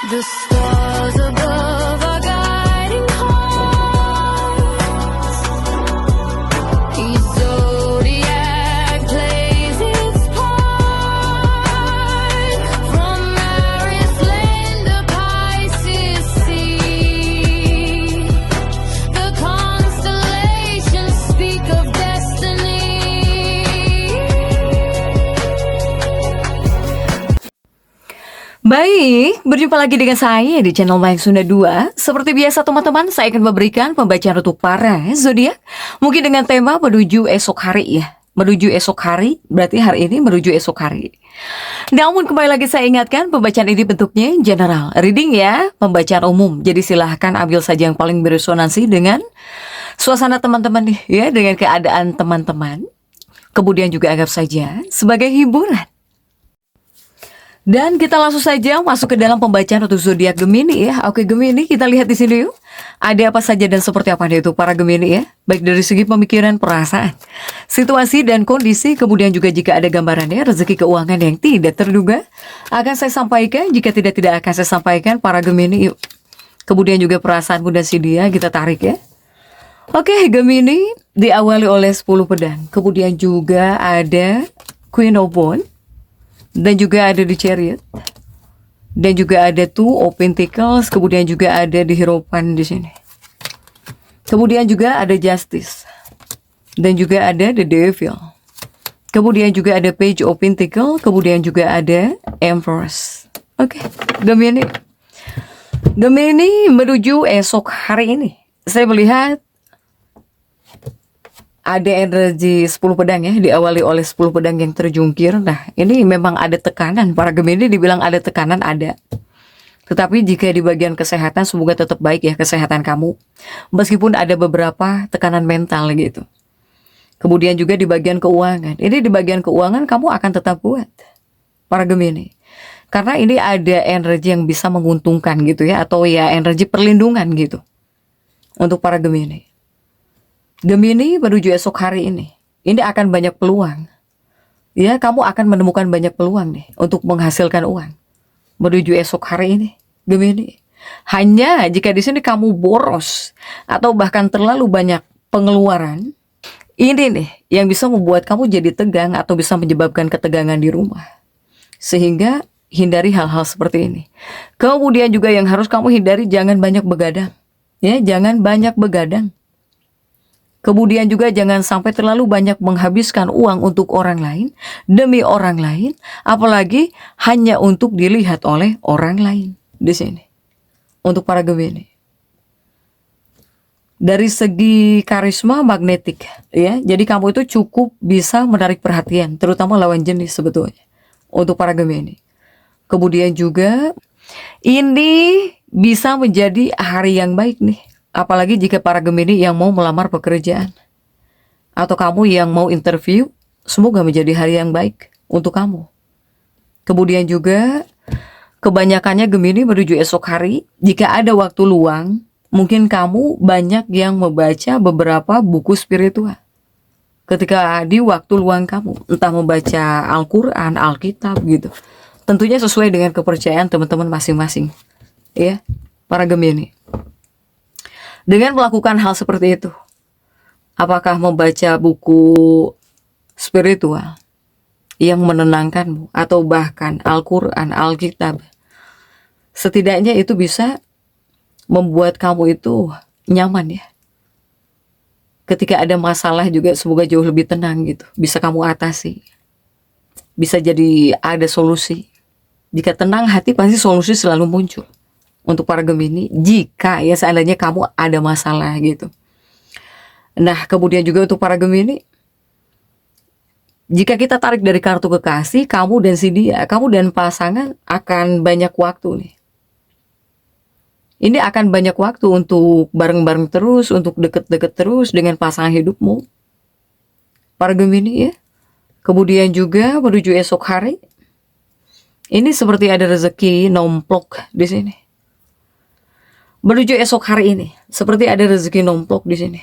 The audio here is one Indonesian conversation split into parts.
The stars above are guiding hearts. Each zodiac plays its part. From Aries land to Pisces sea, the constellations speak of destiny. Baik, berjumpa lagi dengan saya di channel Mayang Sunda 2. Seperti biasa teman-teman, saya akan memberikan pembacaan untuk para zodiak. Mungkin dengan tema menuju esok hari ya. Menuju esok hari, berarti hari ini menuju esok hari. Namun kembali lagi saya ingatkan, pembacaan ini bentuknya general. Reading ya, pembacaan umum. Jadi silahkan ambil saja yang paling beresonansi dengan suasana teman-teman nih ya, dengan keadaan teman-teman. Kemudian juga anggap saja sebagai hiburan. Dan kita langsung saja masuk ke dalam pembacaan untuk zodiak Gemini ya. Oke Gemini, kita lihat di sini yuk. Ada apa saja dan seperti apa itu para Gemini ya. Baik dari segi pemikiran, perasaan, situasi dan kondisi. Kemudian juga jika ada gambarannya rezeki keuangan yang tidak terduga akan saya sampaikan. Jika tidak akan saya sampaikan para Gemini yuk. Kemudian juga perasaan dan si dia kita tarik ya. Oke Gemini diawali oleh 10 pedang. Kemudian juga ada Queen of Wands. Dan juga ada di Chariot. Dan juga ada Two of Pentacles. Kemudian juga ada di Hierophant di sini. Kemudian juga ada Justice. Dan juga ada The Devil. Kemudian juga ada Page of Pentacles. Kemudian juga ada Empress. Oke, Gemini. Gemini menuju esok hari ini. Saya melihat ada energi 10 pedang ya, diawali oleh 10 pedang yang terjungkir. Nah, ini memang ada tekanan. Para Gemini dibilang ada tekanan, ada. Tetapi jika di bagian kesehatan, semoga tetap baik ya kesehatan kamu. Meskipun ada beberapa tekanan mental gitu. Kemudian juga di bagian keuangan. Ini di bagian keuangan kamu akan tetap kuat. Para Gemini. Karena ini ada energi yang bisa menguntungkan gitu ya. Atau ya energi perlindungan gitu. Untuk para Gemini. Gemini menuju esok hari ini. Ini akan banyak peluang. Ya, kamu akan menemukan banyak peluang nih untuk menghasilkan uang. Menuju esok hari ini, Gemini. Hanya jika di sini kamu boros atau bahkan terlalu banyak pengeluaran, ini nih yang bisa membuat kamu jadi tegang atau bisa menyebabkan ketegangan di rumah. Sehingga hindari hal-hal seperti ini. Kemudian juga yang harus kamu hindari, jangan banyak begadang. Ya, jangan banyak begadang. Kemudian juga jangan sampai terlalu banyak menghabiskan uang untuk orang lain, demi orang lain, apalagi hanya untuk dilihat oleh orang lain di sini. Untuk para Gemini. Dari segi karisma magnetik, ya. Jadi kamu itu cukup bisa menarik perhatian, terutama lawan jenis sebetulnya. Untuk para Gemini. Kemudian juga ini bisa menjadi hari yang baik nih. Apalagi jika para Gemini yang mau melamar pekerjaan. Atau kamu yang mau interview, semoga menjadi hari yang baik untuk kamu. Kemudian juga, kebanyakannya Gemini menuju esok hari, jika ada waktu luang, mungkin kamu banyak yang membaca beberapa buku spiritual. Ketika di waktu luang kamu, entah membaca Al-Quran, Alkitab gitu. Tentunya sesuai dengan kepercayaan teman-teman masing-masing. Ya, para Gemini. Dengan melakukan hal seperti itu, apakah membaca buku spiritual yang menenangkanmu atau bahkan Al-Quran, Alkitab, setidaknya itu bisa membuat kamu itu nyaman ya. Ketika ada masalah juga semoga jauh lebih tenang gitu, bisa kamu atasi, bisa jadi ada solusi. Jika tenang hati pasti solusi selalu muncul. Untuk para Gemini, jika ya seandainya kamu ada masalah gitu. Nah, kemudian juga untuk para Gemini, jika kita tarik dari kartu kekasih, kamu dan si dia, kamu dan pasangan akan banyak waktu nih. Ini akan banyak waktu untuk bareng-bareng terus, untuk deket-deket terus dengan pasangan hidupmu. Para Gemini ya. Kemudian juga menuju esok hari, ini seperti ada rezeki nomplok di sini. Menuju esok hari ini, seperti ada rezeki nomplok di sini.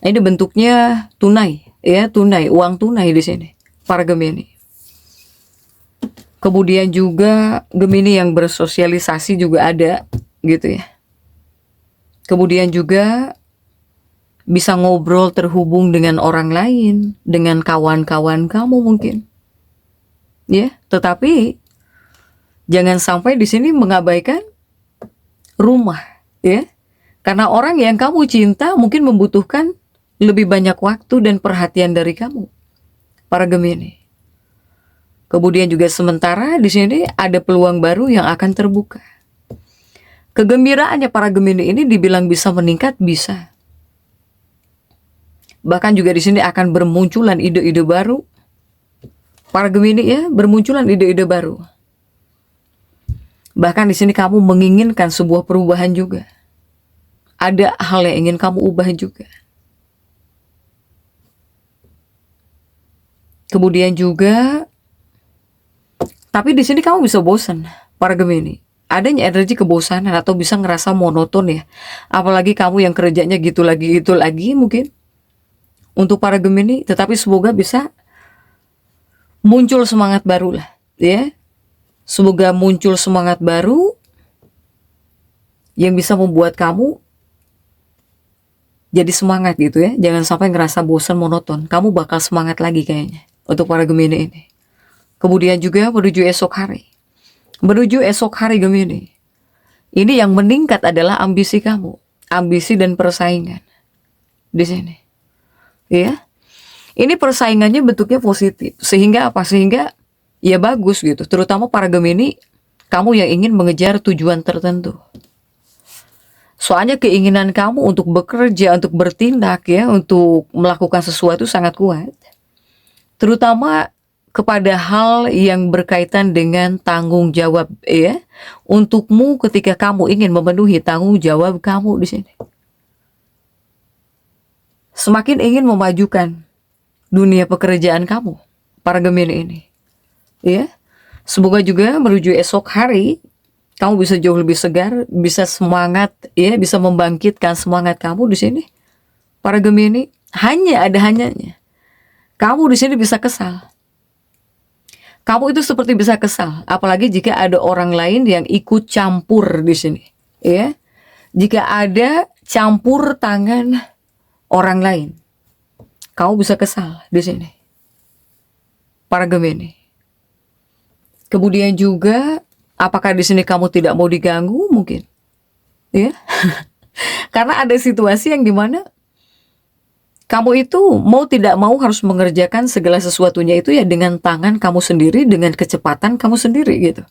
Ini bentuknya tunai, ya tunai, uang tunai di sini, para Gemini. Kemudian juga Gemini yang bersosialisasi juga ada gitu ya. Kemudian juga bisa ngobrol terhubung dengan orang lain, dengan kawan-kawan kamu mungkin. Ya, tetapi jangan sampai di sini mengabaikan rumah, ya. Karena orang yang kamu cinta mungkin membutuhkan lebih banyak waktu dan perhatian dari kamu, para Gemini. Kemudian juga sementara di sini ada peluang baru yang akan terbuka. Kegembiraannya para Gemini ini dibilang bisa meningkat, bisa. Bahkan juga di sini akan bermunculan ide-ide baru. Para Gemini ya, bermunculan ide-ide baru. Bahkan di sini kamu menginginkan sebuah perubahan juga. Ada hal yang ingin kamu ubah juga. Kemudian juga, tapi di sini kamu bisa bosan, para Gemini. Adanya energi kebosanan atau bisa ngerasa monoton ya. Apalagi kamu yang kerjanya gitu lagi mungkin. Untuk para Gemini, tetapi semoga bisa muncul semangat baru lah, ya. Semoga muncul semangat baru yang bisa membuat kamu jadi semangat gitu ya. Jangan sampai ngerasa bosan monoton. Kamu bakal semangat lagi kayaknya untuk para Gemini ini. Kemudian juga menuju esok hari. Menuju esok hari Gemini. Ini yang meningkat adalah ambisi kamu, ambisi dan persaingan di sini. Ya. Ini persaingannya bentuknya positif. Sehingga apa? Sehingga ya bagus gitu. Terutama para Gemini, kamu yang ingin mengejar tujuan tertentu. Soalnya keinginan kamu untuk bekerja, untuk bertindak ya, untuk melakukan sesuatu sangat kuat. Terutama kepada hal yang berkaitan dengan tanggung jawab ya. Untukmu ketika kamu ingin memenuhi tanggung jawab kamu di sini. Semakin ingin memajukan dunia pekerjaan kamu, para Gemini ini. Ya. Semoga juga menuju esok hari kamu bisa jauh lebih segar, bisa semangat ya, bisa membangkitkan semangat kamu di sini. Para Gemini, hanya ada hanyanya. Kamu di sini bisa kesal. Kamu itu seperti bisa kesal, apalagi jika ada orang lain yang ikut campur di sini, ya. Jika ada campur tangan orang lain, kamu bisa kesal di sini. Para Gemini. Kemudian juga, apakah di sini kamu tidak mau diganggu mungkin? Ya. Karena ada situasi yang dimana kamu itu mau tidak mau harus mengerjakan segala sesuatunya itu ya dengan tangan kamu sendiri, dengan kecepatan kamu sendiri gitu.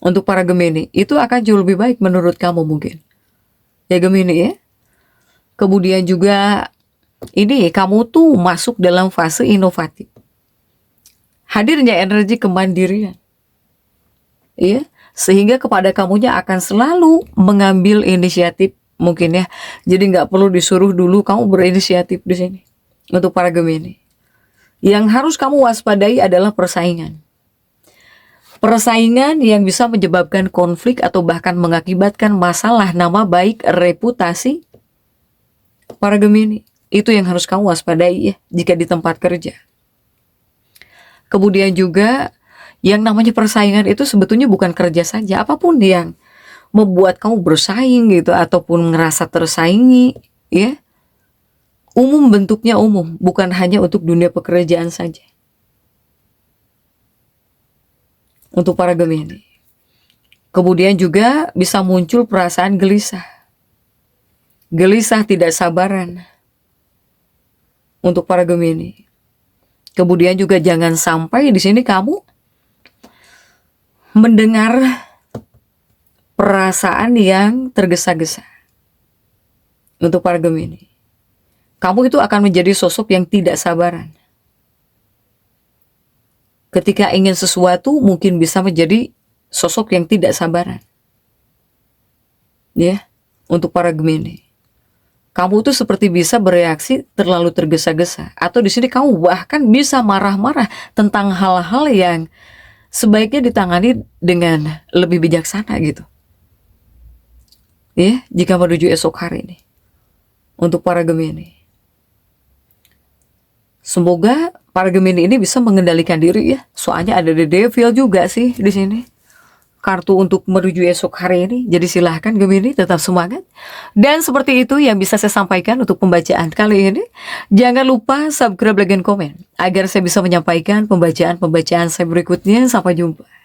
Untuk para Gemini, itu akan jauh lebih baik menurut kamu mungkin. Ya Gemini ya. Kemudian juga ini kamu tuh masuk dalam fase inovatif. Hadirnya energi kemandirian. Ya, sehingga kepada kamunya akan selalu mengambil inisiatif mungkin ya. Jadi nggak perlu disuruh dulu, kamu berinisiatif di sini. Untuk para Gemini. Yang harus kamu waspadai adalah persaingan. Persaingan yang bisa menyebabkan konflik atau bahkan mengakibatkan masalah nama baik, reputasi para Gemini. Itu yang harus kamu waspadai ya, jika di tempat kerja. Kemudian juga yang namanya persaingan itu sebetulnya bukan kerja saja. Apapun yang membuat kamu bersaing gitu ataupun ngerasa tersaingi ya, umum, bentuknya umum, bukan hanya untuk dunia pekerjaan saja. Untuk para Gemini. Kemudian juga bisa muncul perasaan gelisah. Gelisah, tidak sabaran. Untuk para Gemini. Kemudian juga jangan sampai di sini kamu mendengar perasaan yang tergesa-gesa. Untuk para Gemini. Kamu itu akan menjadi sosok yang tidak sabaran. Ketika ingin sesuatu mungkin bisa menjadi sosok yang tidak sabaran. Ya, untuk para Gemini. Kamu tuh seperti bisa bereaksi terlalu tergesa-gesa, atau di sini kamu bahkan bisa marah-marah tentang hal-hal yang sebaiknya ditangani dengan lebih bijaksana gitu. Ya, jika menuju esok hari ini. Untuk para Gemini. Semoga para Gemini ini bisa mengendalikan diri ya. Soalnya ada The Devil juga sih di sini. Kartu untuk menuju esok hari ini. Jadi silahkan Gemini tetap semangat. Dan seperti itu yang bisa saya sampaikan untuk pembacaan kali ini. Jangan lupa subscribe, like, dan komen agar saya bisa menyampaikan pembacaan-pembacaan saya berikutnya. Sampai jumpa.